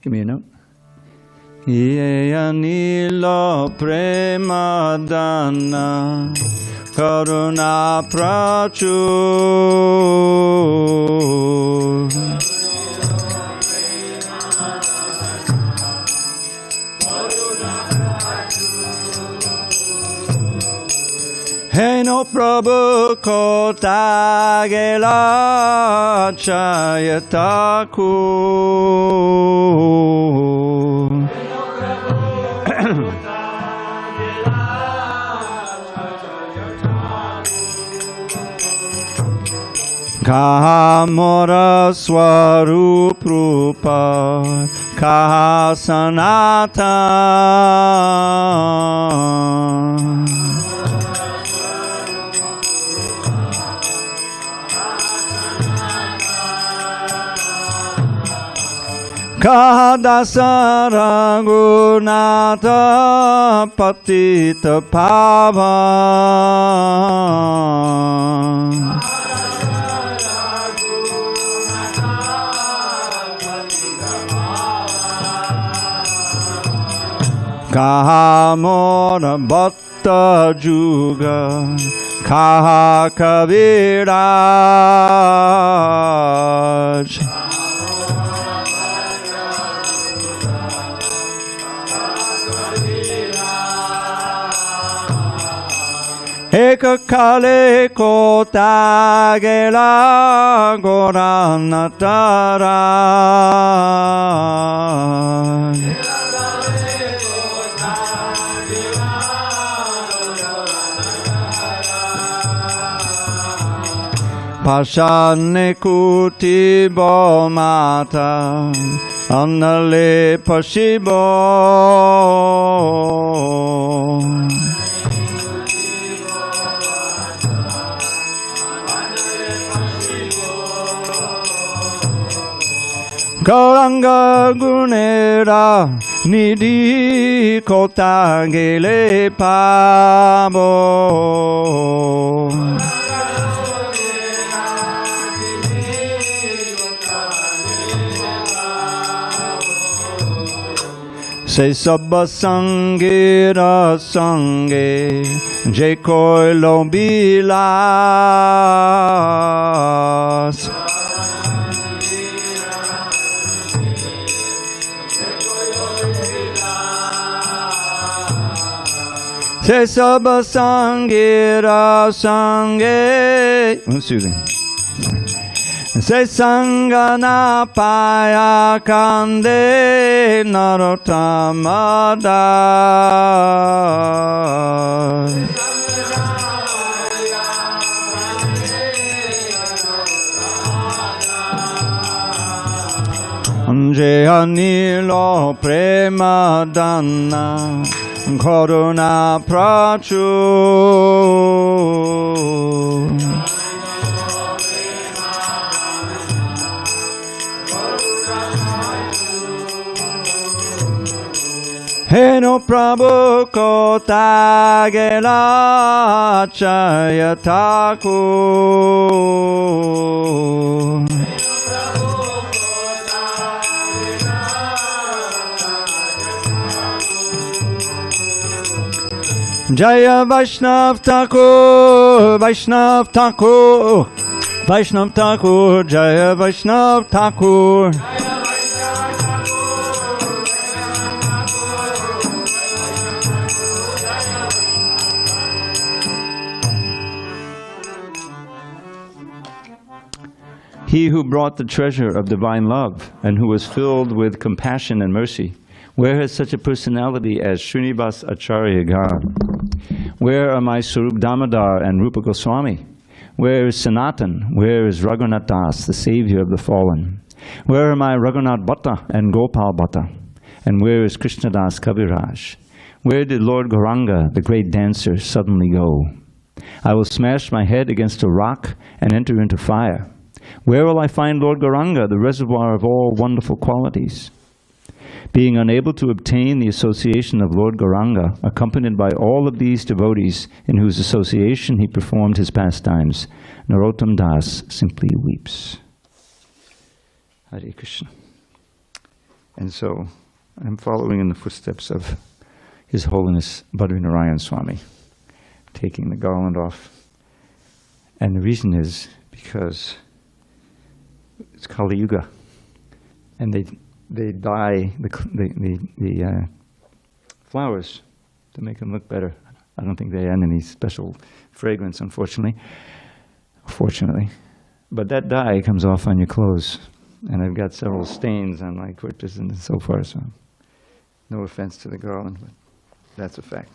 Give me a note. Nilo Premadana Karuna Prachur Heno Prabhu Kotagela Chayataku Kahamora Swarup Rupa Kaha Sanatana Kadasa Raghunatha Patita Pavan Kahamora Bhatta Juga Kaha Kaviraj Eka kale kotagela goranatara Pashane kuti bo mata Annale pashibo Gauranga gunera nidhi kotagele pabo Se sabba sangira sange je koi lo bilas Se sabba sangira sange Se sangana paya kande narotamada Jaya Nilo Premadana Karuna Prachur Heno Prabhu Kotagela Chayataku Jaya Vaishnav Thakur, Vaishnav Thakur, Vaishnav Thakur, Jaya Vaishnav Thakur. He who brought the treasure of divine love and who was filled with compassion and mercy, where has such a personality as Srinivas Acharya gone? Where are my Swarup Damodar and Rupa Goswami? Where is Sanatan? Where is Raghunath Das, the savior of the fallen? Where are my Raghunath Bhatta and Gopal Bhatta? And where is Krishna Das Kaviraj? Where did Lord Gauranga, the great dancer, suddenly go? I will smash my head against a rock and enter into fire. Where will I find Lord Gauranga, the reservoir of all wonderful qualities? Being unable to obtain the association of Lord Gauranga, accompanied by all of these devotees in whose association he performed his pastimes, Narottam Das simply weeps. Hare Krishna. And so I'm following in the footsteps of His Holiness Badrinarayan Swami, taking the garland off. And the reason is because it's Kali Yuga, and they dye the flowers to make them look better. I don't think they add any special fragrance, unfortunately. Fortunately. But that dye comes off on your clothes. And I've got several stains on my kurtas and so far, so no offense to the garland, but that's a fact.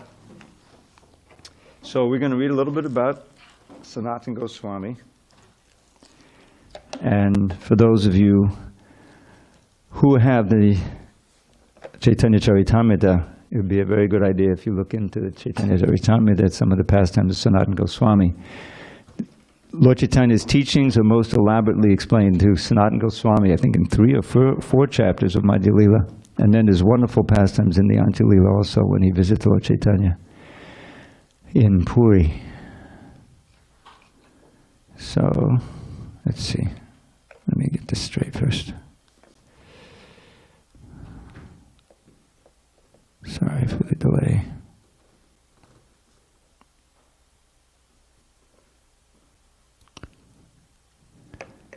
So we're going to read a little bit about Sanatana Goswami. And for those of you who have the Chaitanya Charitamrita, it would be a very good idea if you look into the Chaitanya Charitamrita at some of the pastimes of Sanatana Goswami. Lord Chaitanya's teachings are most elaborately explained to Sanatana Goswami, I think in 3 or 4 chapters of Madhya Lila. And then there's wonderful pastimes in the Antya Lila also when he visits Lord Chaitanya in Puri. So, let's see. Let me get this straight first. Sorry for the delay.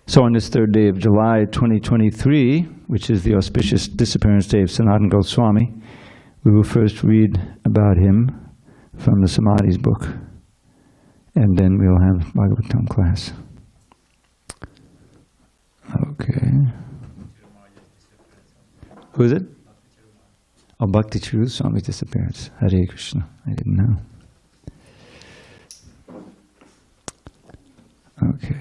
So on this 3rd day of July 2023, which is the auspicious disappearance day of Sanatana Goswami, we will first read about him from the Samadhis book, and then we'll have Bhagavatam class. Okay. Who is it? Oh, Bhakti Chiru Swami's disappearance. Hare Krishna. I didn't know. Okay.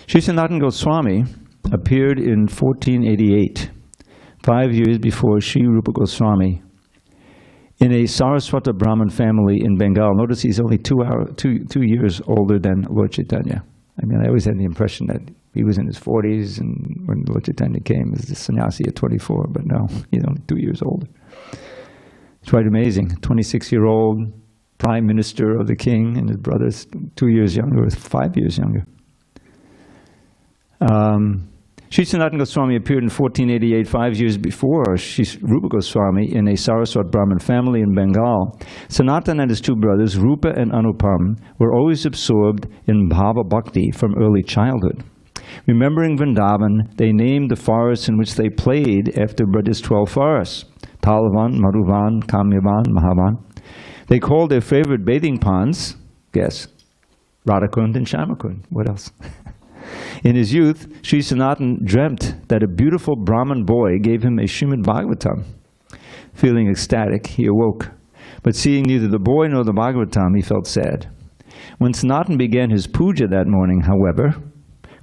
Sri Sanatana Goswami appeared in 1488, 5 years before Sri Rupa Goswami, in a Saraswata Brahmin family in Bengal. Notice he's only 2 years older than Lord Chaitanya. I mean, I always had the impression that he was in his 40s, and when Lord Chaitanya came as the sannyasi at 24, but no, he's only 2 years older. It's quite amazing. 26-year-old prime minister of the king, and his brother's 2 years younger, or 5 years younger. Sri Sanatana Goswami appeared in 1488, 5 years before Sri Rupa Goswami, in a Saraswat Brahmin family in Bengal. Sanatana and his 2 brothers, Rupa and Anupam, were always absorbed in bhava bhakti from early childhood. Remembering Vrindavan, they named the forests in which they played after Braja's 12 forests, Talvan, Madhuvan, Kamyavan, Mahavan. They called their favorite bathing ponds, guess, Radhakund and Shamakund. What else? In his youth, Sri Sanatana dreamt that a beautiful Brahmin boy gave him a Srimad Bhagavatam. Feeling ecstatic, he awoke. But seeing neither the boy nor the Bhagavatam, he felt sad. When Sanatana began his puja that morning, however,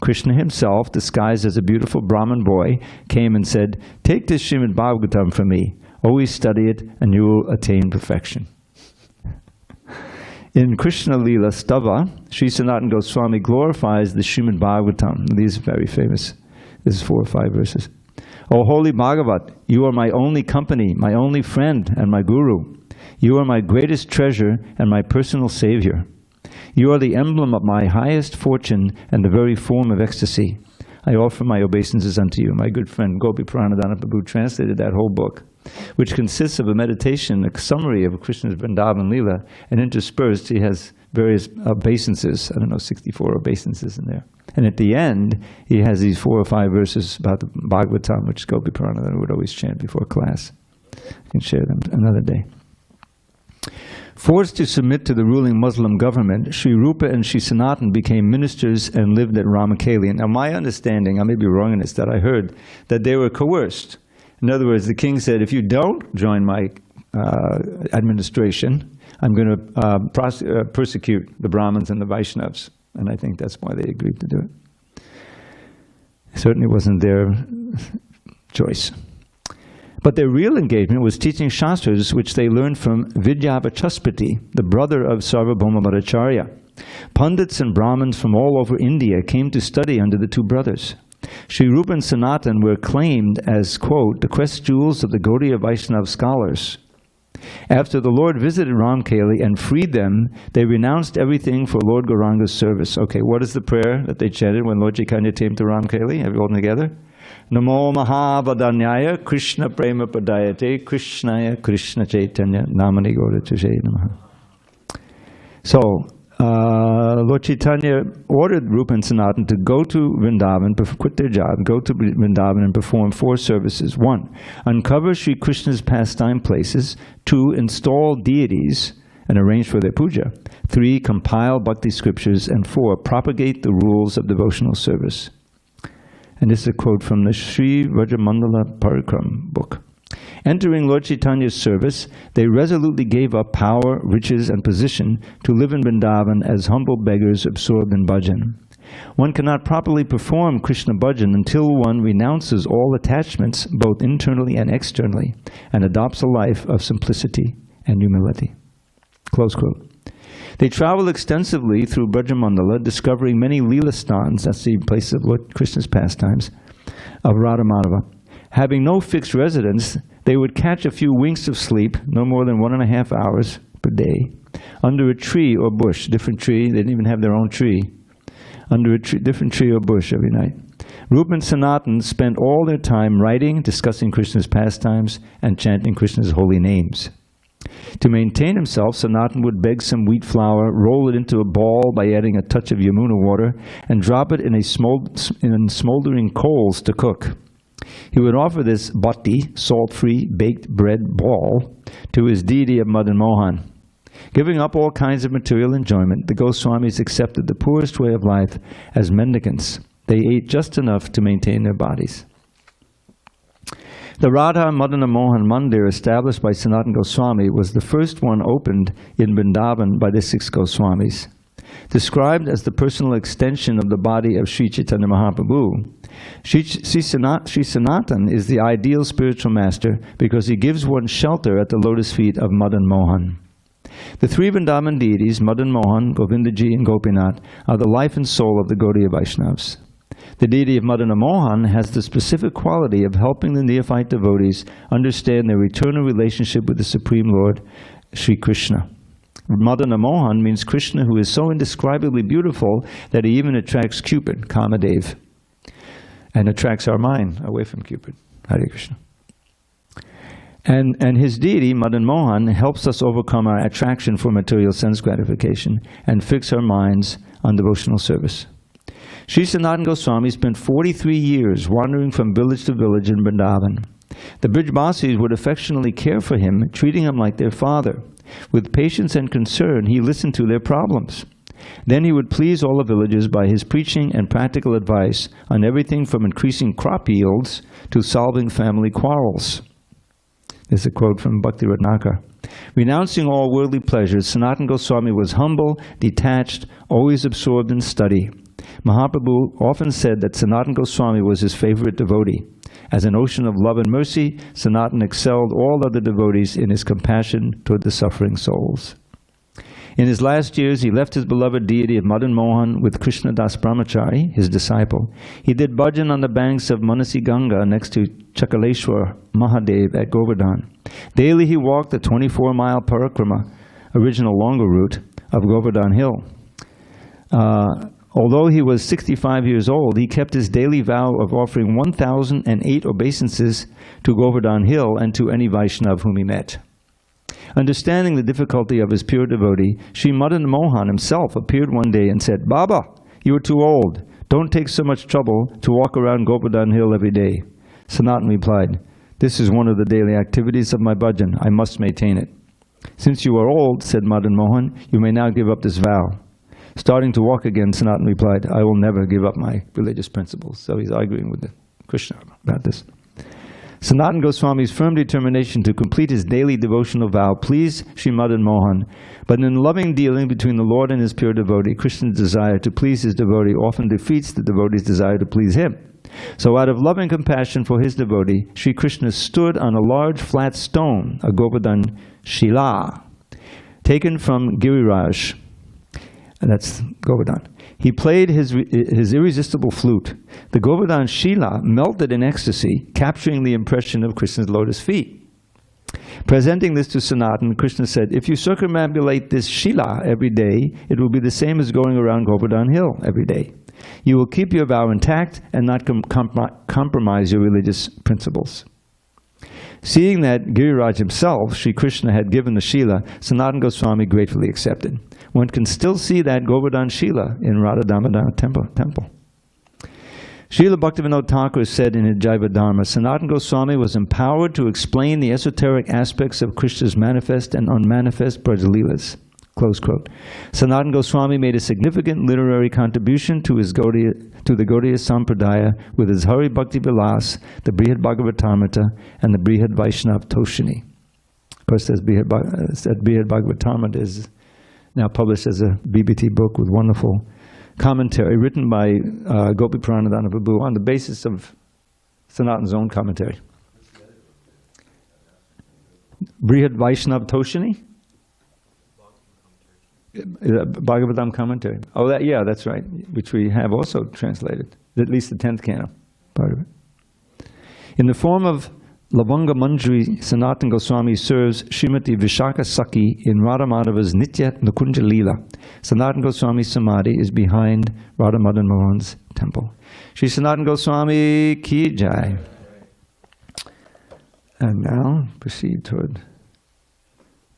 Krishna himself, disguised as a beautiful Brahmin boy, came and said, "Take this Srimad Bhagavatam from me. Always study it, and you will attain perfection." In Krishna Lila Stava, Sri Sanatana Goswami glorifies the Srimad Bhagavatam. These are very famous. This is 4 or 5 verses. "O holy Bhagavat, you are my only company, my only friend, and my guru. You are my greatest treasure and my personal savior. You are the emblem of my highest fortune and the very form of ecstasy. I offer my obeisances unto you." My good friend Gopi Pranadhana Prabhu translated that whole book, which consists of a meditation, a summary of Krishna's Vrindavan Leela, and interspersed he has various obeisances, 64 obeisances in there. And at the end, he has these 4 or 5 verses about the Bhagavatam, which Gopi Pranadhana would always chant before class. I can share them another day. Forced to submit to the ruling Muslim government, Sri Rupa and Sri Sanatana became ministers and lived at Ramakeli. Now my understanding, I may be wrong in this, that I heard that they were coerced. In other words, the king said, if you don't join my administration, I'm going to persecute the Brahmins and the Vaishnavas. And I think that's why they agreed to do it. It certainly wasn't their choice. But their real engagement was teaching Shastras, which they learned from Vidyavachaspati, the brother of Sarvabhauma Bhattacharya. Pundits and Brahmins from all over India came to study under the 2 brothers. Sri Rupa and Sanatana were acclaimed as, quote, the quest jewels of the Gaudiya Vaishnava scholars. After the Lord visited Ramkeli and freed them, they renounced everything for Lord Gauranga's service. Okay, what is the prayer that they chanted when Lord Chaitanya came to Ramkeli? Everyone together? Namo Mahavadanyaya Krishna Prema Padayate Krishnaya Krishna Chaitanya Namani Goda Tushe Namaha. So, Lord Chaitanya ordered Rupa and Sanatana to go to Vrindavan, quit their job, go to Vrindavan and perform 4 services. 1. Uncover Sri Krishna's pastime places. 2. Install deities and arrange for their puja. 3. Compile bhakti scriptures. And 4. Propagate the rules of devotional service. And this is a quote from the Sri Vrajamandala Parikram book. Entering Lord Chaitanya's service, they resolutely gave up power, riches, and position to live in Vrindavan as humble beggars absorbed in bhajan. One cannot properly perform Krishna bhajan until one renounces all attachments, both internally and externally, and adopts a life of simplicity and humility. Close quote. They traveled extensively through Brajamandala, discovering many Leela stans, that's the place of Lord Krishna's pastimes, of Radha Madhava. Having no fixed residence, they would catch a few winks of sleep, no more than 1.5 hours per day, under a tree or bush, different tree, they didn't even have their own tree, under a different tree or bush every night. Rupa and Sanatana spent all their time writing, discussing Krishna's pastimes, and chanting Krishna's holy names. To maintain himself, Sanatana would beg some wheat flour, roll it into a ball by adding a touch of Yamuna water, and drop it in smoldering coals to cook. He would offer this bhakti, salt-free, baked bread ball, to his deity of Madan Mohan. Giving up all kinds of material enjoyment, the Goswamis accepted the poorest way of life as mendicants. They ate just enough to maintain their bodies. The Radha Madana Mohan Mandir established by Sanatana Goswami was the first one opened in Vrindavan by the 6 Goswamis. Described as the personal extension of the body of Sri Chaitanya Mahaprabhu, Sri Sanatana is the ideal spiritual master because he gives one shelter at the lotus feet of Madan Mohan. The 3 Vrindavan deities, Madan Mohan, Govindaji, and Gopinath, are the life and soul of the Gaudiya Vaishnavas. The deity of Madana Mohan has the specific quality of helping the neophyte devotees understand their eternal relationship with the Supreme Lord, Sri Krishna. Madana Mohan means Krishna who is so indescribably beautiful that he even attracts Cupid, Kamadev, and attracts our mind away from Cupid. Hare Krishna. And his deity, Madan Mohan, helps us overcome our attraction for material sense gratification and fix our minds on devotional service. Sri Sanatana Goswami spent 43 years wandering from village to village in Vrindavan. The Brijbasis would affectionately care for him, treating him like their father. With patience and concern, he listened to their problems. Then he would please all the villagers by his preaching and practical advice on everything from increasing crop yields to solving family quarrels. This is a quote from Bhakti Ratnakar. Renouncing all worldly pleasures, Sanatana Goswami was humble, detached, always absorbed in study. Mahaprabhu often said that Sanatana Goswami was his favorite devotee. As an ocean of love and mercy, Sanatana excelled all other devotees in his compassion toward the suffering souls. In his last years, he left his beloved deity of Madan Mohan with Krishna Das Brahmachari, his disciple. He did bhajan on the banks of Manasi Ganga next to Chakaleshwar Mahadev at Govardhan. Daily he walked the 24-mile parikrama, original longer route, of Govardhan Hill. Although he was 65 years old, he kept his daily vow of offering 1,008 obeisances to Govardhan Hill and to any Vaishnav whom he met. Understanding the difficulty of his pure devotee, Sri Madan Mohan himself appeared one day and said, "Baba, you are too old. Don't take so much trouble to walk around Govardhan Hill every day." Sanatana replied, "This is one of the daily activities of my bhajan. I must maintain it." "Since you are old," said Madan Mohan, "you may now give up this vow." Starting to walk again, Sanatana replied, "I will never give up my religious principles." So he's arguing with Krishna about this. Sanatana Goswami's firm determination to complete his daily devotional vow pleased Sri Madan Mohan, but in loving dealing between the Lord and his pure devotee, Krishna's desire to please his devotee often defeats the devotee's desire to please him. So out of loving compassion for his devotee, Sri Krishna stood on a large flat stone, a Govardhan Shila, taken from Giriraj, and that's Govardhan. He played his irresistible flute. The Govardhan Shila melted in ecstasy, capturing the impression of Krishna's lotus feet. Presenting this to Sanatana, Krishna said, if you circumambulate this Shila every day, it will be the same as going around Govardhan Hill every day. You will keep your vow intact and not compromise your religious principles. Seeing that Giriraj himself, Sri Krishna, had given the Shila, Sanatana Goswami gratefully accepted. One can still see that Govardhan Shila in Radha Damodar temple. Srila Bhaktivinoda Thakur said in his Jaiva Dharma, Sanatana Goswami was empowered to explain the esoteric aspects of Krishna's manifest and unmanifest Brajalilas. Close quote. Sanatana Goswami made a significant literary contribution to the Gaudiya Sampradaya with his Hari Bhakti Vilas, the Brihad Bhagavatamrita, and the Brihad Vaishnav Toshini. Of course, that Brihad Bhagavatamrita is now published as a BBT book with wonderful commentary written by Gopi Pranadhana Prabhu on the basis of Sanatana's own commentary. Brihad Vaishnav Toshini? Bhagavatam commentary. Oh, that's right, which we have also translated, at least the 10th canto, part of it. In the form of Lavanga Manjari, Sanatana Goswami serves Srimati Vishaka Sakhi in Radha Madhava's Nitya Nukunja Leela. Sanatana Goswami's Samadhi is behind Radha Madan Mohan's temple. Shri Sanatana Goswami Ki Jai. And now proceed toward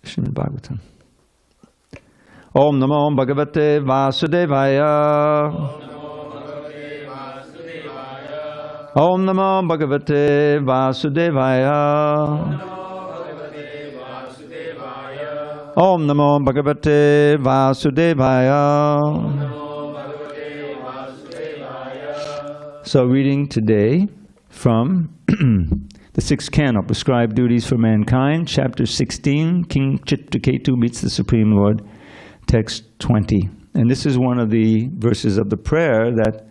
Srimad Bhagavatam. Om Namo Bhagavate Vasudevaya. Om Namo Bhagavate Vasudevaya. Om Namo Bhagavate Vasudevaya. So reading today from the 6th canto, Prescribed Duties for Mankind, Chapter 16, King Chitraketu meets the Supreme Lord, Text 20. And this is one of the verses of the prayer that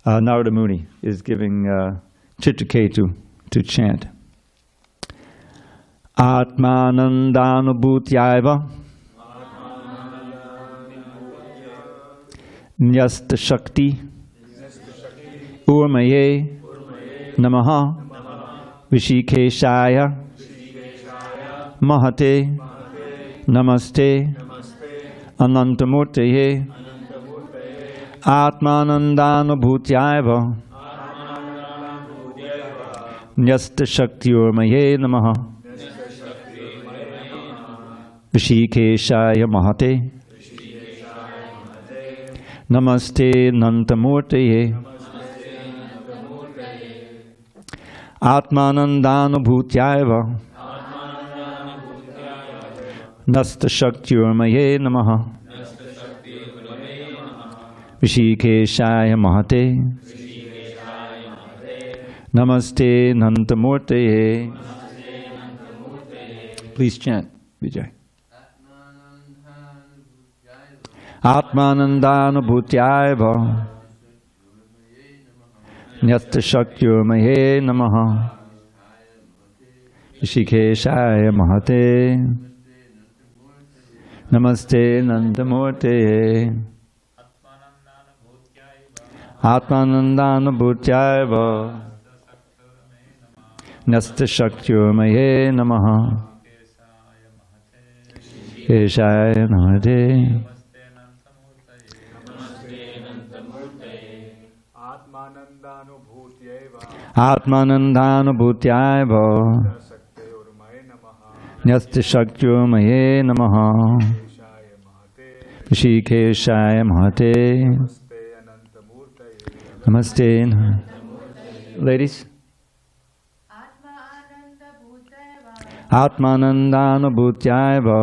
Narada Muni is giving Chitraketu to chant. Atmanandanubhutyaiva Nyasta Shakti Urmaye Namaha Vishikeshaya Mahate Namaste Anantamurteye Atmanandanubhutyaiva Nyasta Shakti Urmaye Namaha Vishikeshaya Mahate Namaste Nantamurteye Atmanandanubhutyaiva Nasta Shakti Urmaye Namaha Vishikeshaya Mahate Namaste Nantamurteye. Please chant, Vijay. Atmanandanubhutyaiva Nyasta Shakti Urmaye Namaha Vishikeshaya Mahate Namaste Nantamurteye. Atmanandanubhutyaiva Nyasta Shakti Urmaye Namaha Vishikeshaya Mahate Atmanandanubhutyaiva Nyasta Shakti Urmaye Namaha Vishikeshaya Mahate Namaste. Ladies. Atmanandanubhutyaiva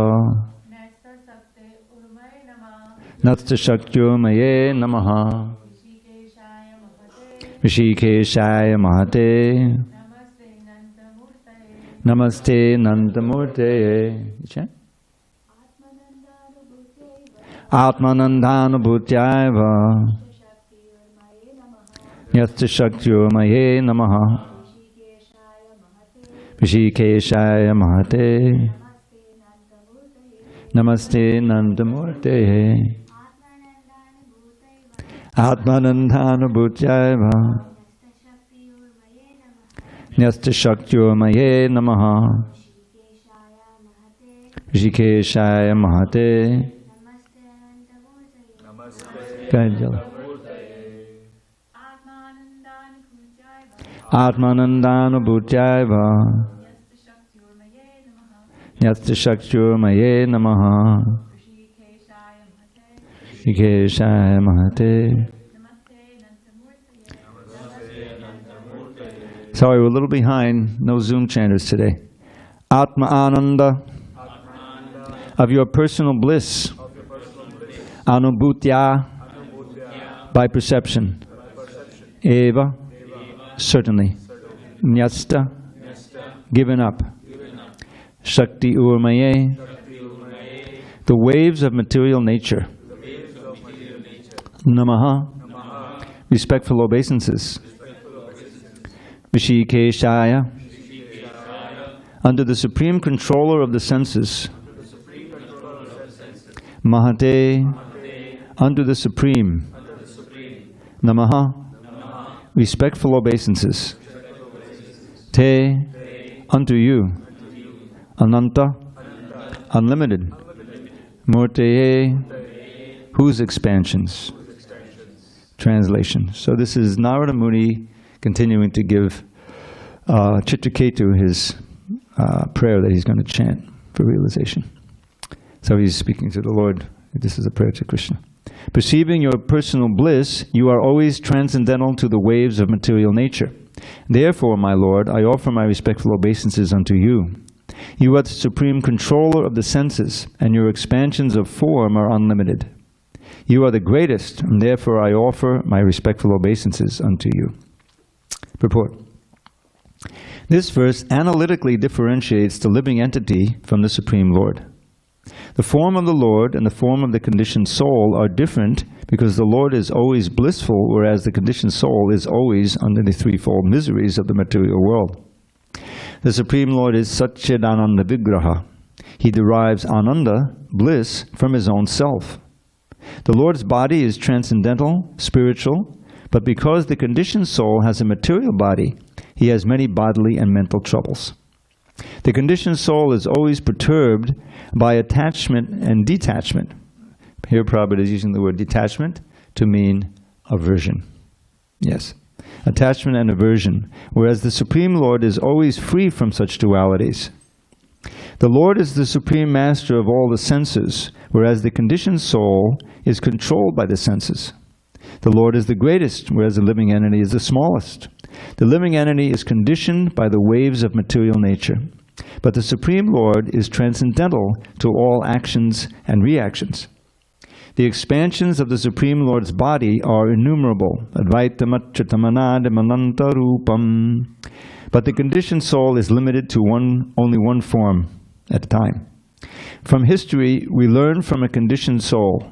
Nasta Shakti Urmaye Namaha Vishikeshaya Mahate Namaste Nantamurteye. Atmanandanubhutyaiva Nyasta Shakti Urmaye Namaha Vishikeshaya Mahate Namaste Nantamurteye. Atmanandanubhutyaiva Nyasta Shakti Urmaye Namaha Hrishikeshaya Mahate. Go ahead, Jala. Atmanandanubhutyaiva Yasta Shaktyurmaye Namaha Hrishikeshaya Mahate. Sorry, we're a little behind. No Zoom chanters today. Atma Ananda of your personal bliss. Anubhutya by perception. Eva certainly. Nyasta given up. Shakti Urmaye the waves of material nature. Namaha respectful obeisances. Vishikeshaya under the supreme controller of the senses. Mahate under the supreme. Namaha respectful obeisances. Te unto you. Ananta unlimited. Murteye whose expansions. Translation. So this is Narada Muni continuing to give Chitraketu his prayer that he's going to chant for realization. So he's speaking to the Lord. This is a prayer to Krishna. Perceiving your personal bliss, you are always transcendental to the waves of material nature. Therefore, my Lord, I offer my respectful obeisances unto you. You are the supreme controller of the senses, and your expansions of form are unlimited. You are the greatest, and therefore I offer my respectful obeisances unto you. Purport. This verse analytically differentiates the living entity from the Supreme Lord. The form of the Lord and the form of the conditioned soul are different because the Lord is always blissful, whereas the conditioned soul is always under the threefold miseries of the material world. The Supreme Lord is sac-cid-ānanda-vigraha. He derives ananda, bliss, from his own self. The Lord's body is transcendental, spiritual, but because the conditioned soul has a material body, he has many bodily and mental troubles. The conditioned soul is always perturbed by attachment and detachment. Here Prabhupada is using the word detachment to mean aversion. Yes, attachment and aversion, whereas the Supreme Lord is always free from such dualities. The Lord is the Supreme Master of all the senses, whereas the conditioned soul is controlled by the senses. The Lord is the greatest, whereas the living entity is the smallest. The living entity is conditioned by the waves of material nature. But the Supreme Lord is transcendental to all actions and reactions. The expansions of the Supreme Lord's body are innumerable. But the conditioned soul is limited to only one form at a time. From history, we learn from a conditioned soul.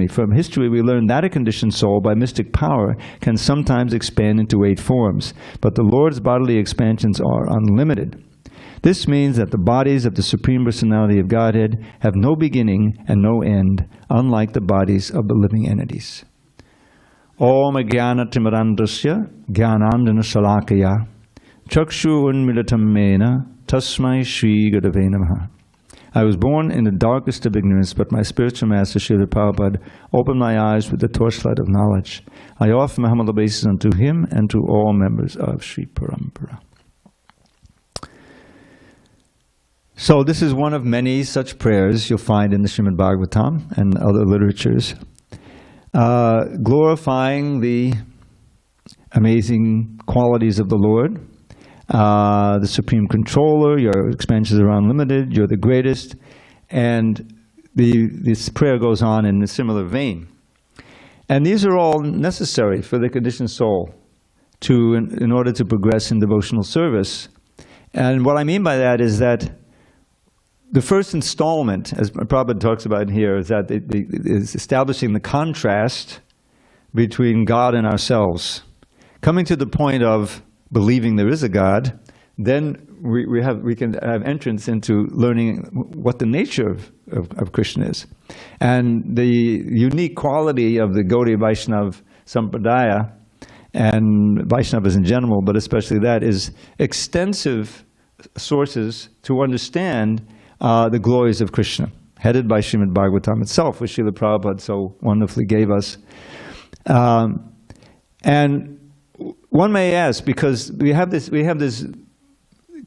From history we learn that a conditioned soul by mystic power can sometimes expand into 8 forms, but the Lord's bodily expansions are unlimited. This means that the bodies of the Supreme Personality of Godhead have no beginning and no end, unlike the bodies of the living entities. Om Jnana Timirandasya Jnanandana Shalakaya Chakshu Unmilitam Mena Tasmai Shri Gurave Namaha. I was born in the darkest of ignorance, but my spiritual master, Srila Prabhupada, opened my eyes with the torchlight of knowledge. I offer my humble obeisances unto him and to all members of Sri Parampara. So this is one of many such prayers you'll find in the Srimad Bhagavatam and other literatures, glorifying the amazing qualities of the Lord, the Supreme Controller, your expansions are unlimited, you're the greatest, and this prayer goes on in a similar vein. And these are all necessary for the conditioned soul in order to progress in devotional service. And what I mean by that is that the first installment, as Prabhupada talks about here, is that is establishing the contrast between God and ourselves. Coming to the point of believing there is a God, then we can have entrance into learning what the nature of Krishna is. And the unique quality of the Gaudiya Vaishnava Sampradaya, and Vaishnavas in general, but especially that, is extensive sources to understand the glories of Krishna, headed by Srimad Bhagavatam itself, which Srila Prabhupada so wonderfully gave us. And one may ask, because we have this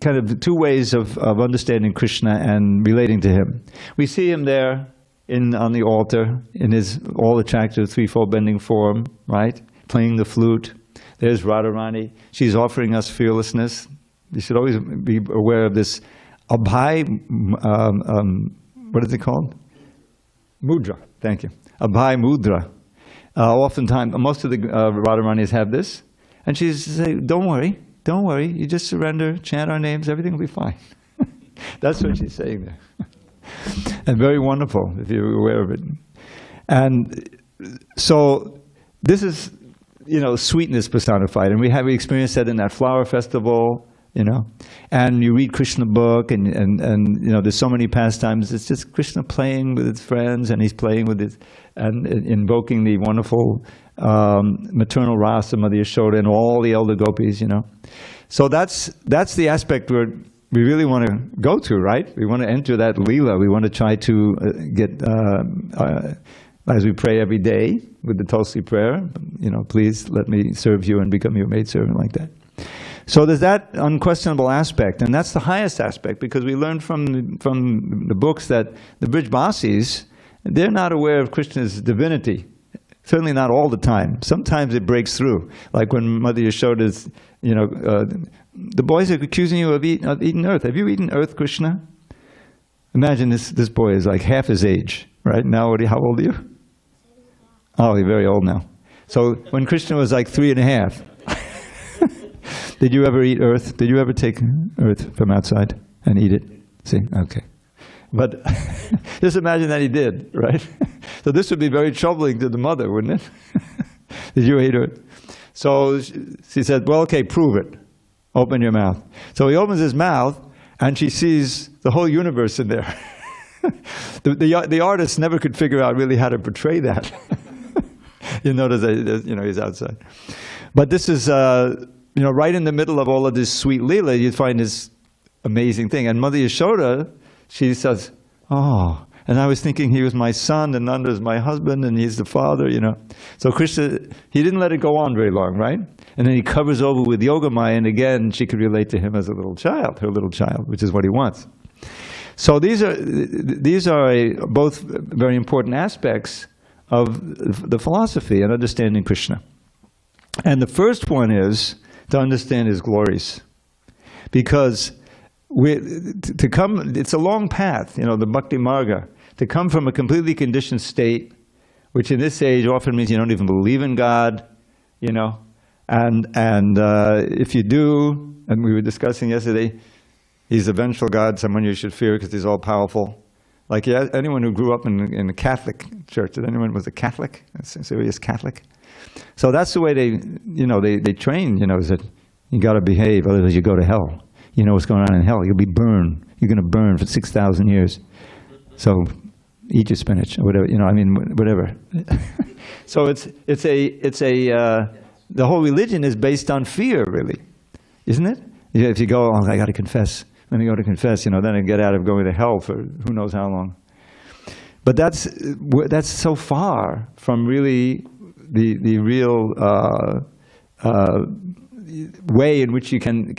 kind of two ways of understanding Krishna and relating to him. We see him there on the altar in his all-attractive threefold bending form, right? Playing the flute. There's Radharani. She's offering us fearlessness. You should always be aware of this Abhay, what is it called? Mudra. Thank you. Abhay Mudra. Oftentimes, most of the Radharanis have this. And she's saying, don't worry, you just surrender, chant our names, everything will be fine. That's what she's saying there. And very wonderful, if you're aware of it. And so, this is, sweetness personified. And we experienced that in that flower festival, And you read Krishna book, and there's so many pastimes. It's just Krishna playing with his friends, and he's playing with his, and invoking the wonderful maternal rasa, Mother Yashoda, and all the elder gopis, So that's the aspect where we really want to go to, right? We want to enter that Leela. We want to try to get, as we pray every day with the Tulsi prayer, please let me serve you and become your maidservant, like that. So there's that unquestionable aspect, and that's the highest aspect, because we learned from the books that the Brijbasis, they're not aware of Krishna's divinity. Certainly not all the time. Sometimes it breaks through. Like when Mother Yashoda's, the boys are accusing you of eating earth. Have you eaten earth, Krishna? Imagine this boy is like half his age, right? Now, how old are you? Oh, you're very old now. So when Krishna was like 3.5, did you ever eat earth? Did you ever take earth from outside and eat it? See? Okay. But just imagine that he did, right? So this would be very troubling to the mother, wouldn't it? Did you eat earth? So she said, well, okay, prove it. Open your mouth. So he opens his mouth, and she sees the whole universe in there. The artist never could figure out really how to portray that. You notice that, he's outside. But this is, right in the middle of all of this sweet Leela, you find this amazing thing. And Mother Yashoda, she says, oh, and I was thinking he was my son, and Nanda is my husband, and he's the father, So Krishna, he didn't let it go on very long, right? And then he covers over with Yogamaya, and again, she could relate to him as a little child, her little child, which is what he wants. So these are both very important aspects of the philosophy and understanding Krishna. And the first one is to understand his glories. Because it's a long path, the Bhakti Marga, to come from a completely conditioned state, which in this age often means you don't even believe in God, and if you do, and we were discussing yesterday, he's a vengeful God, someone you should fear because he's all powerful. Like anyone who grew up in the Catholic church, was a Catholic, a serious Catholic? So that's the way they train, is that you got to behave, otherwise you go to hell. You know what's going on in hell. You'll be burned. You're going to burn for 6,000 years. So eat your spinach or whatever. Whatever. So the whole religion is based on fear, really, isn't it? If you go, I got to confess. Let me go to confess. Then I get out of going to hell for who knows how long. But that's so far from really the real way in which you can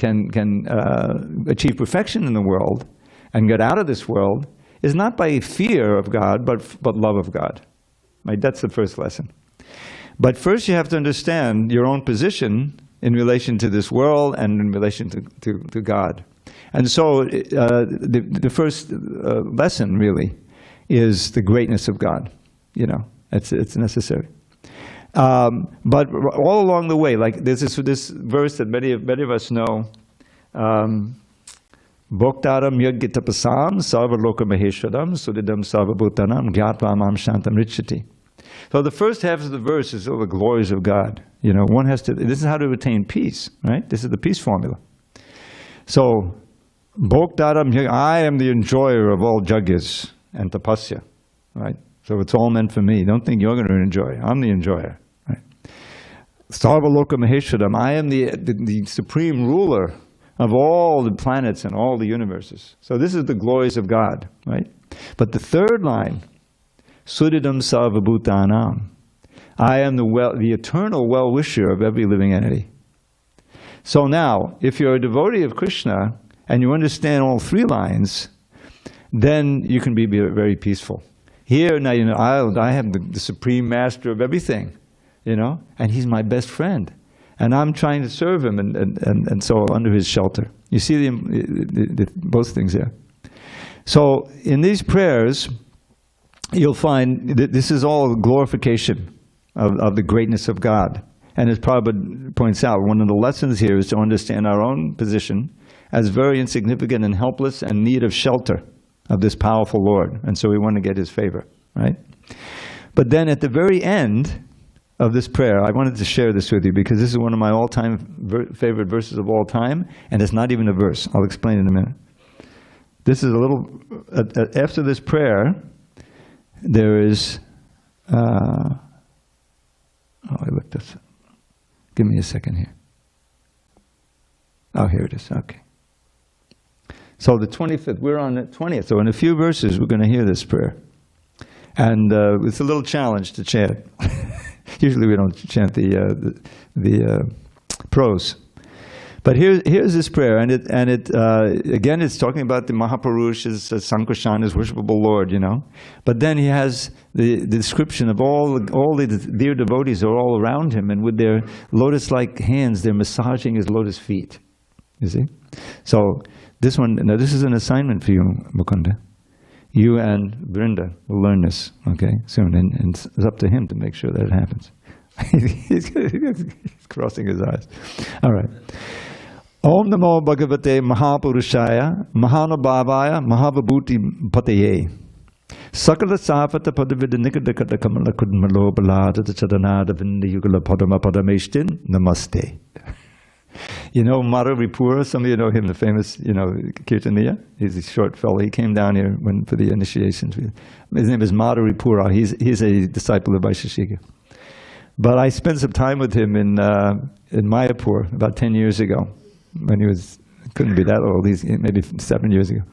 achieve perfection in the world and get out of this world is not by fear of God, but love of God. Right? That's the first lesson. But first you have to understand your own position in relation to this world and in relation to God. And so the first lesson really is the greatness of God. It's necessary. But all along the way, like there's this verse that many of us know, Bhoktaram yagitapasam sarvaloka maheshwaram sudidam sarvabhutanam gyatvam shantam richati. So the first half of the verse is all the glories of God. One has to, this is how to attain peace, right? This is the peace formula. So, Bhoktaram, I am the enjoyer of all jagyas and tapasya, right? So it's all meant for me. Don't think you're going to enjoy. I'm the enjoyer. Sarvaloka Maheshwaram, I am the supreme ruler of all the planets and all the universes. So this is the glories of God, right? But the third line, Suddhidam Sarvabhutanam, I am the eternal well-wisher of every living entity. So now, if you're a devotee of Krishna and you understand all three lines, then you can be very peaceful. Here, now, I have the Supreme Master of everything, and he's my best friend. And I'm trying to serve him and so under his shelter. You see both things there. So in these prayers, you'll find that this is all glorification of the greatness of God. And as Prabhupada points out, one of the lessons here is to understand our own position as very insignificant and helpless and need of shelter of this powerful Lord. And so we want to get his favor, right? But then at the very end of this prayer, I wanted to share this with you because this is one of my all-time favorite verses of all time, and it's not even a verse. I'll explain in a minute. This is a little, after this prayer, there is, I looked this up. Give me a second here. Oh, here it is, okay. So the 25th, we're on the 20th, so in a few verses we're going to hear this prayer. And it's a little challenge to chant. Usually we don't chant the prose. But here's this prayer, and it again, it's talking about the Mahapurush, Sankarshan, his worshipable Lord, But then he has the description of all the dear devotees are all around him, and with their lotus-like hands, they're massaging his lotus feet. You see? So this is an assignment for you, Mukunda. You and Vrinda will learn this, okay, soon, and it's up to him to make sure that it happens. He's crossing his eyes. All right. Om Namo Bhagavate Mahapurushaya Mahanubhavaya Mahavabhuti Pataye Sakala Safata Padavida Nikadakata Kamala Kudmalo Balada Chadanada Vindayugala Padama Padameshtin Namaste. Madhavipura, some of you know him, the famous, Kirtaniya. He's a short fellow. He came down here for the initiations. His name is Madhavipura. He's a disciple of Vaisheshika. But I spent some time with him in Mayapur about 10 years ago, when he couldn't be that old, he's maybe 7 years ago.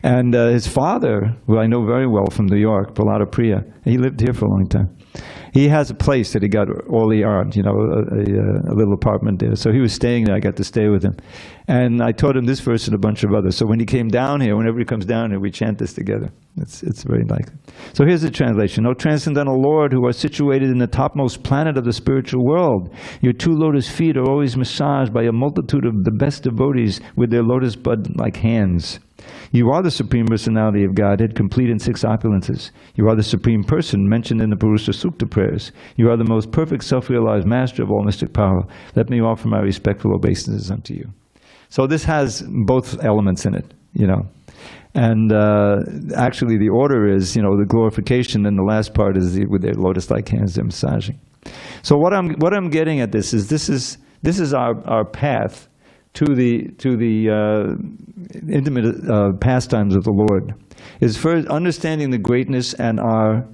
And his father, who I know very well from New York, Prahlada Priya, he lived here for a long time. He has a place that he got early on, a little apartment there. So he was staying there. I got to stay with him. And I taught him this verse and a bunch of others. So when he came down here, whenever he comes down here, we chant this together. It's very likely. So here's the translation. O transcendental Lord, who are situated in the topmost planet of the spiritual world, your two lotus feet are always massaged by a multitude of the best devotees with their lotus bud-like hands. You are the Supreme Personality of Godhead, complete in 6 opulences. You are the Supreme Person mentioned in the Purusha Sukta prayers. You are the most perfect self-realized master of all mystic power. Let me offer my respectful obeisances unto you. So this has both elements in it, And actually the order is, the glorification, and the last part is with their lotus-like hands, they're massaging. So what I'm getting at this is our path to the intimate pastimes of the Lord, is first understanding the greatness and our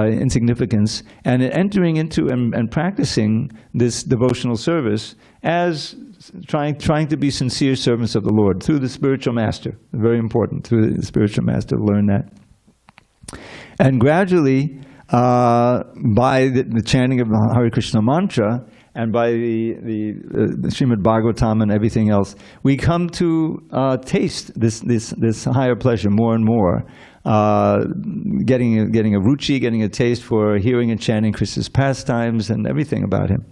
insignificance, and entering into and practicing this devotional service as trying to be sincere servants of the Lord through the spiritual master. Very important, through the spiritual master, learn that. And gradually, by the chanting of the Hare Krishna mantra, and by the Srimad Bhagavatam and everything else, we come to taste this higher pleasure more and more, getting a ruchi, getting a taste for hearing and chanting Krishna's pastimes and everything about him.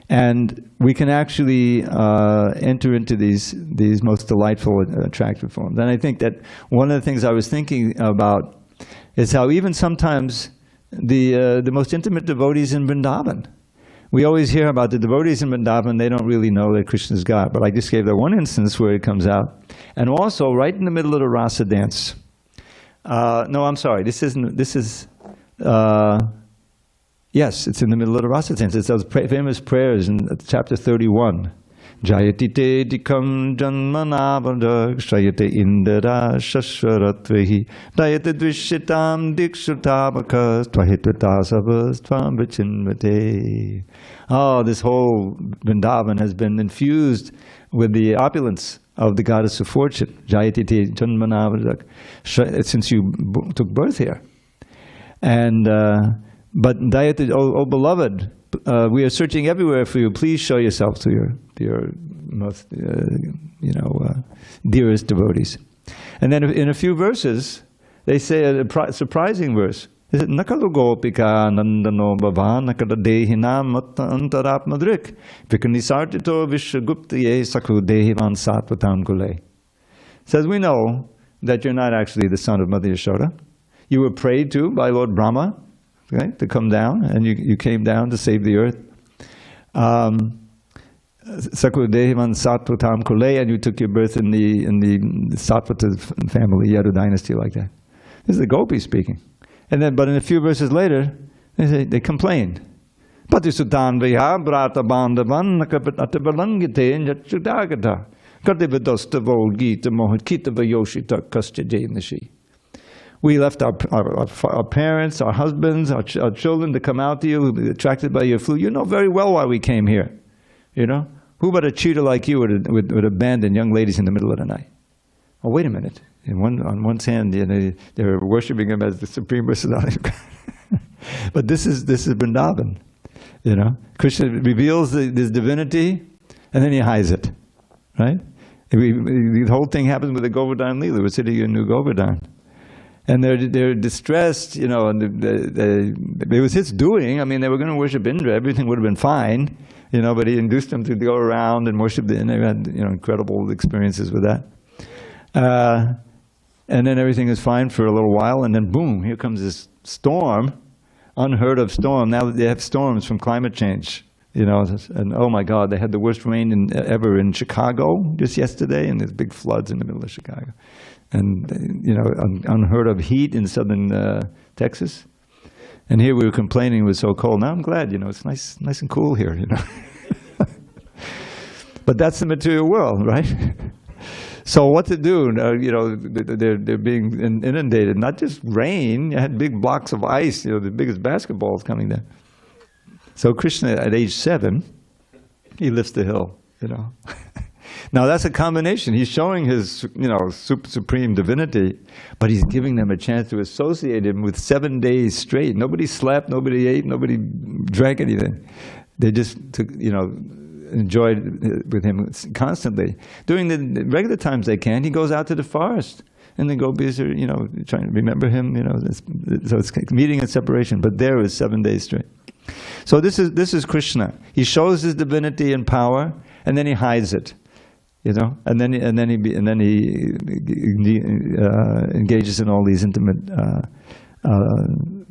And we can actually enter into these most delightful, attractive forms. And I think that one of the things I was thinking about is how even sometimes the most intimate devotees in Vrindavan, we always hear about the devotees in Vrindavan, they don't really know that Krishna is God. But I just gave that one instance where it comes out. And also, right in the middle of the rasa dance. No, I'm sorry, this is, yes, it's in the middle of the rasa dance. It's those famous prayers in chapter 31. Jayati te dikam janmanavadag Shrayate indara shashvaratvehi Dayate dvishitam dikshutavakas Tvahitvatasavas tvam vichinvate. Oh, this whole Vrindavan has been infused with the opulence of the goddess of fortune. Jayati te janmanavadag, since you took birth here. And but Dayati, oh beloved, we are searching everywhere for you. Please show yourself to your most, dearest devotees. And then in a few verses, they say a surprising verse. They say, Nakalu gopika nandano bhavan nakada dehinam matta antarapmadrik vikanisartito vishaguptaye sakhu dehivan satvatam gule. Says, we know that you're not actually the son of Mother Yashoda. You were prayed to by Lord Brahma, right, to come down, and you came down to save the earth. Sakhu dehivan satvatam gule, and you took your birth in the Satvata family, Yadu dynasty, like that. This is the gopi speaking. And then, but in a few verses later, they complain. Patisutan viha brata bandhavan nakapatabhalangite njachudagata kativadosta volgita mohakita vayoshita kastyajainashi. We left our parents, our husbands, our children to come out to you, attracted by your flute. You know very well why we came here. You know? Who but a cheater like you would abandon young ladies in the middle of the night? Oh, wait a minute. On one hand, they're worshiping him as the Supreme Personality of God. But this is Vrindavan. You know, Krishna reveals this divinity, and then he hides it, right? The whole thing happens with the Govardhan Leela. We're sitting in New Govardhan, and they're distressed. You know, and it was his doing. I mean, they were going to worship Indra. Everything would have been fine, you know. But he induced them to go around and worship and they had incredible experiences with that. And then everything is fine for a little while, and then boom, here comes this storm, unheard of storm. Now they have storms from climate change, you know, and oh my God, they had the worst rain ever in Chicago just yesterday, and there's big floods in the middle of Chicago. And, unheard of heat in southern Texas. And here we were complaining it was so cold. Now I'm glad, it's nice and cool here, But that's the material world, right? So what to do? They're being inundated. Not just rain. You had big blocks of ice. The biggest basketballs coming down. So Krishna, at age 7, he lifts the hill. Now that's a combination. He's showing his, supreme divinity, but he's giving them a chance to associate him with 7 days straight. Nobody slept. Nobody ate. Nobody drank anything. They just took, enjoyed with him constantly. During the regular times they can, he goes out to the forest, and the gopis are, trying to remember him, so it's meeting and separation, but there is 7 days straight. So this is Krishna. He shows his divinity and power, and then he hides it, and then he engages in all these intimate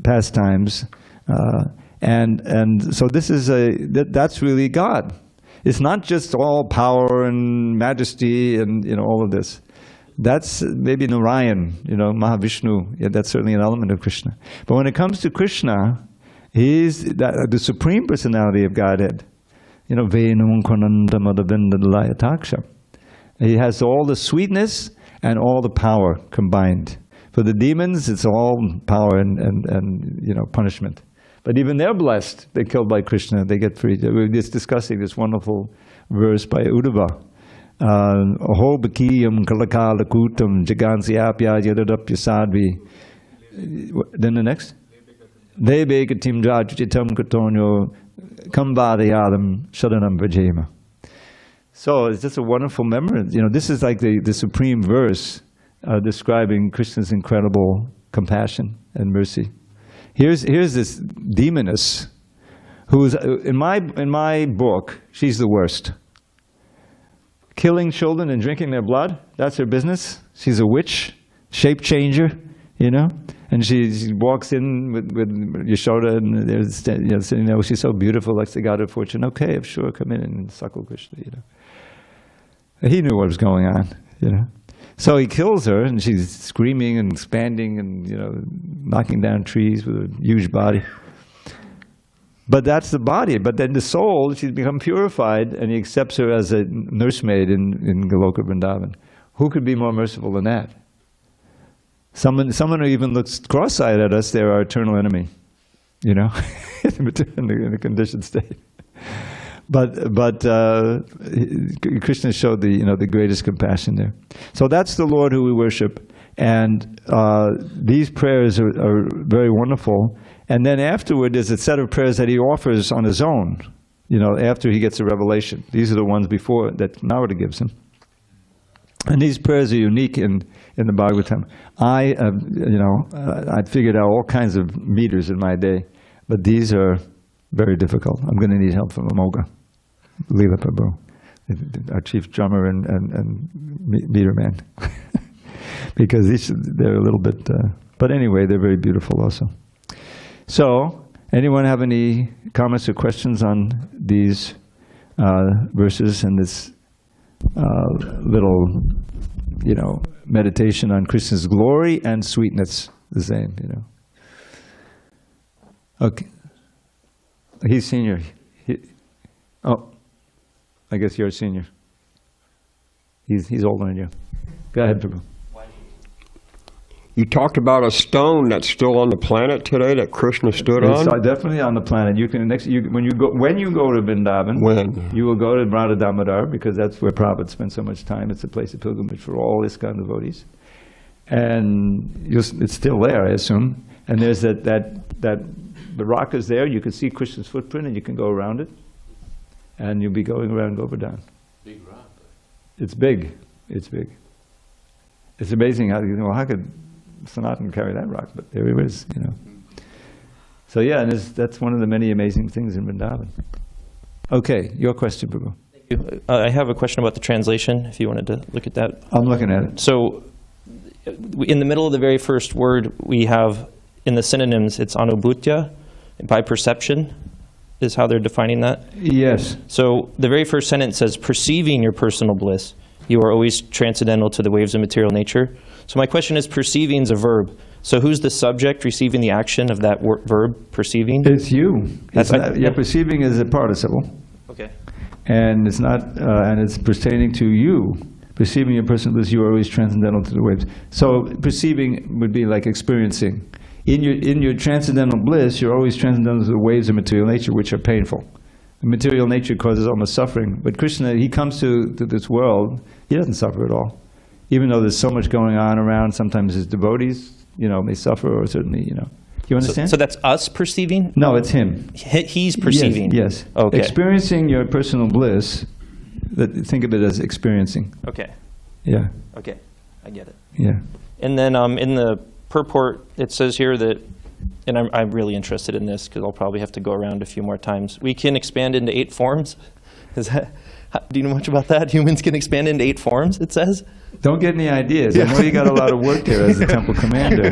pastimes, and so this is that's really God. It's not just all power and majesty and all of this. That's maybe Narayan, Mahavishnu. Yeah, that's certainly an element of Krishna. But when it comes to Krishna, he's the Supreme Personality of Godhead. He has all the sweetness and all the power combined. For the demons, it's all power and punishment. But even they're blessed. They're killed by Krishna. They get free. We were just discussing this wonderful verse by Uddhava. Aho bakiyam kalakala kutam jagansyapya yadadapya sadvi. Then the next? Debekatim jajuchitam katonyo kambadayadam shadanam vajema. So it's just a wonderful memory. This is like the supreme verse describing Krishna's incredible compassion and mercy. Here's this demoness who is, in my book, she's the worst. Killing children and drinking their blood, that's her business. She's a witch, shape changer, and she walks in with Yashoda, and there's, she's so beautiful, like the god of fortune. Okay, sure, come in and suckle Krishna, He knew what was going on, So he kills her, and she's screaming and expanding and, knocking down trees with a huge body. But that's the body. But then the soul, she's become purified, and he accepts her as a nursemaid in Goloka Vrindavan. Who could be more merciful than that? Someone who even looks cross-eyed at us, they're our eternal enemy, you know, in the conditioned state. But Krishna showed the greatest compassion there. So that's the Lord who we worship, and these prayers are very wonderful. And then afterward, there's a set of prayers that he offers on his own, you know, after he gets a revelation. These are the ones before that Narada gives him. And these prayers are unique in the Bhagavatam. I figured out all kinds of meters in my day, but these are very difficult. I'm going to need help from Amoga, Leela Prabhu, our chief drummer and meter man, because they're a little bit. But anyway, they're very beautiful also. So, anyone have any comments or questions on these verses and this little, meditation on Krishna's glory and sweetness, the same, Okay. He's senior. I guess you're a senior. He's older than you. Go ahead, Prabhu. You talked about a stone that's still on the planet today that Krishna stood on? It's definitely on the planet. You can when you go to Vrindavan, you will go to Radha Damodar, because that's where Prabhupada spent so much time. It's a place of pilgrimage for all ISKCON devotees, and it's still there, I assume. And there's the rock is there. You can see Krishna's footprint, and you can go around it, and you'll be going around Govardhan. Big rock. It's big. It's big. It's amazing how could Sanatana carry that rock, but there it is, So yeah, and that's one of the many amazing things in Vrindavan. Okay, your question, Prabhu. Thank you. I have a question about the translation, if you wanted to look at that. I'm looking at it. So, in the middle of the very first word, we have, in the synonyms, it's anubhutya, by perception, is how they're defining that? Yes. So, the very first sentence says, perceiving your personal bliss, you are always transcendental to the waves of material nature. So my question is, perceiving is a verb. So who's the subject receiving the action of that verb, perceiving? It's you. Perceiving is a participle. Okay. And it's not, and it's pertaining to you. Perceiving your personal bliss, you are always transcendental to the waves. So perceiving would be like experiencing. In your transcendental bliss, you're always transcendental to the waves of material nature, which are painful. Material nature causes almost suffering, but Krishna, he comes to this world, he doesn't suffer at all. Even though there's so much going on around, sometimes his devotees, may suffer, or certainly, You understand? So that's us perceiving? No, it's him. He's perceiving? Yes. Okay. Experiencing your personal bliss, think of it as experiencing. Okay. Yeah. Okay, I get it. Yeah. And then in the purport, it says here that, and I'm really interested in this because I'll probably have to go around a few more times. We can expand into 8 forms. Do you know much about that? Humans can expand into 8 forms, it says? Don't get any ideas. I know you got a lot of work there as the temple commander.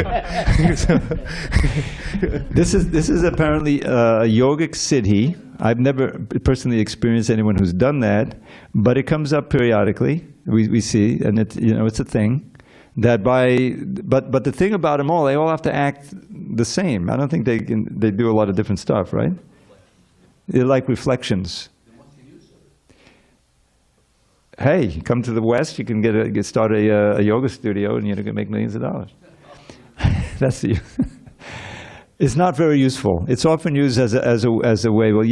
This is apparently a yogic siddhi. I've never personally experienced anyone who's done that, but it comes up periodically. We see, and it's a thing. But the thing about them all, they all have to act the same. I don't think they do a lot of different stuff, right? They're like reflections. Hey, come to the West, you can start a yoga studio, and you can make millions of dollars. That's the. It's not very useful. It's often used as a way. Well,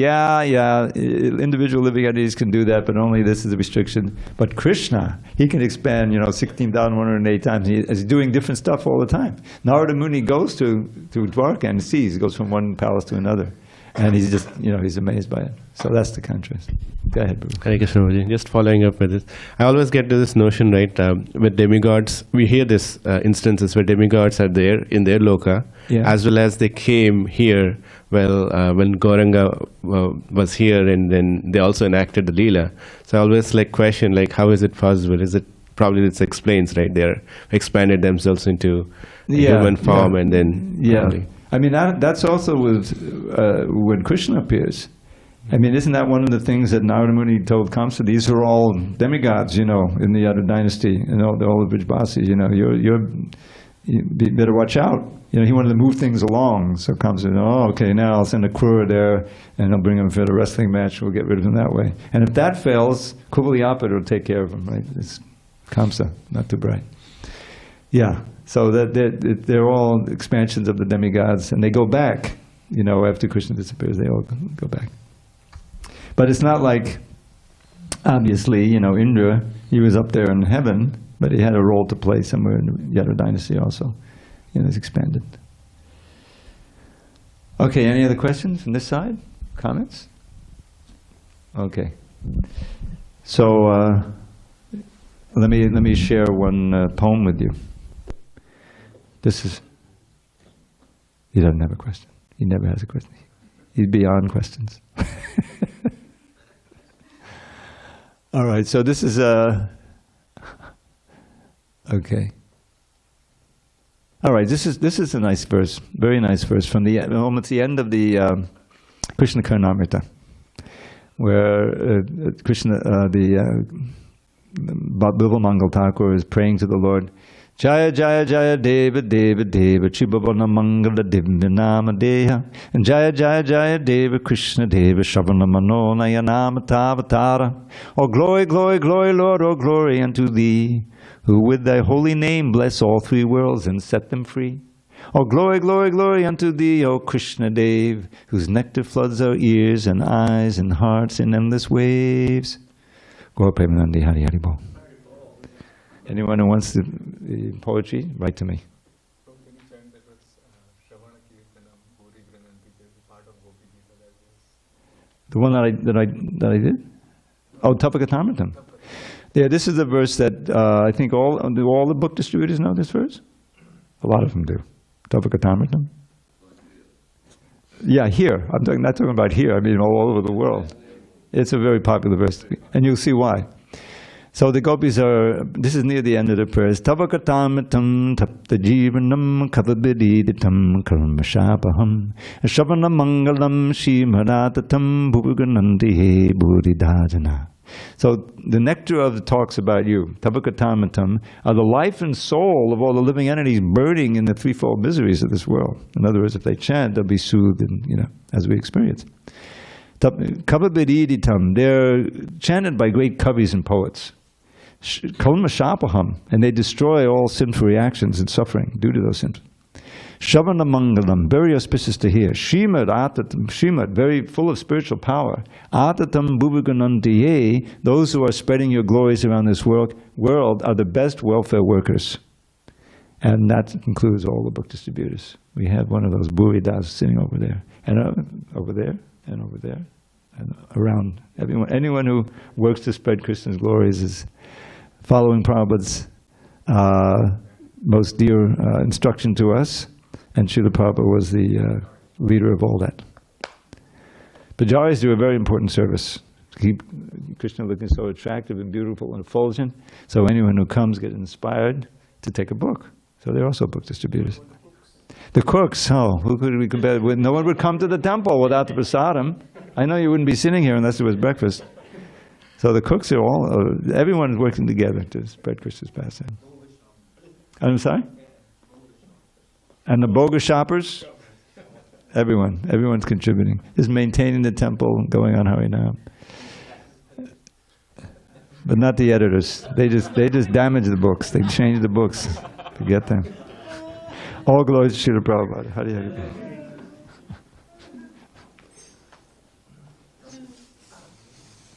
individual living entities can do that, but only this is a restriction. But Krishna, he can expand, 16,108 times. He's doing different stuff all the time. Narada Muni goes to Dwarka and sees. He goes from one palace to another, and he's just, he's amazed by it. So that's the contrast. Go ahead, Prabhu. Hare Krishna, Prabhuji. Just following up with this. I always get to this notion, right, with demigods, we hear this instances where demigods are there in their loka, as well as they came here, when Gauranga was here, and then they also enacted the Leela. So I always question, how is it possible? Is it probably this explains, right? They're expanded themselves into human form, and then... Yeah. I mean, that's also with when Krishna appears. I mean, isn't that one of the things that Narada Muni told Kamsa? These are all demigods, in the other dynasty, all the Vrajbasis. you better watch out. He wanted to move things along. So Kamsa said, okay, now I'll send a Krura there, and I'll bring him for the wrestling match. We'll get rid of him that way. And if that fails, Kuvalyapata will take care of him, right? It's Kamsa, not too bright. Yeah, so they're all expansions of the demigods, and they go back. After Krishna disappears, they all go back. But it's not like, obviously, Indra, he was up there in heaven, but he had a role to play somewhere in the Yadu dynasty also. It's expanded. Okay, any other questions from this side? Comments? Okay. So let me share one poem with you. He doesn't have a question. He never has a question. He's beyond questions. All right, so this is okay. All right, this is a nice verse, very nice verse from almost the end of the Krishna Karnamrita, where Krishna, Bilva Mangal Thakur is praying to the Lord. Jaya Jaya Jaya Deva Deva Deva Chibhavana Mangala Divyanama Deha, and Jaya Jaya Jaya Deva Krishna Deva Shavana Mano Nayanama Tavatara. Oh glory, glory, glory, Lord, oh glory unto Thee, who with Thy holy name bless all three worlds and set them free. Oh glory, glory, glory unto Thee, O Krishna Dev, whose nectar floods our ears and eyes and hearts in endless waves. Gaur Premanandi Hari Hari Bol. Anyone who wants to poetry, write to me. So can you chant that was Shravana Kirtanam Bhuri Grananti, the part of Gopi Gita that was? The one that I did? Oh, Tapakatamritam. Yeah, this is the verse that I think all the book distributors know this verse? A lot of them do. Tapakatamritam. Yeah, here. I'm not talking about here. I mean all over the world. It's a very popular verse, and you'll see why. So the gopis this is near the end of the prayers. Tavakatamitam tapta jivanam kathabiriditam karmashapaham shavana mangalam shimharatatam bhugananti he buridhajana. So the nectar of the talks about you, Tavakatamitam, are the life and soul of all the living entities burning in the threefold miseries of this world. In other words, if they chant, they'll be soothed, and, as we experience. Kavabiriditam, they're chanted by great kavis and poets. Kalmashapaham, and they destroy all sinful reactions and suffering due to those sins. Shavana Mangalam, very auspicious to hear. Srimad Atatam, Srimad, very full of spiritual power. Atatam Bhuvaganantiye, those who are spreading your glories around this world are the best welfare workers. And that includes all the book distributors. We have one of those Buridas sitting over there, and over there, and over there, and around everyone. Anyone who works to spread Krishna's glories is following Prabhupada's most dear instruction to us, and Srila Prabhupada was the leader of all that. Pujaris do a very important service to keep Krishna looking so attractive and beautiful and effulgent, so anyone who comes gets inspired to take a book. So they're also book distributors. The cooks, who could we compare with? No one would come to the temple without the prasadam. I know you wouldn't be sitting here unless there was breakfast. So the cooks are everyone is working together to spread Krishna's pastime. I'm sorry? And the boga shoppers? Everyone's contributing. Just maintaining the temple, going on Harinam. But not the editors. They just damage the books. They change the books to get them. All glories to Srila Prabhupada. Hari Hari.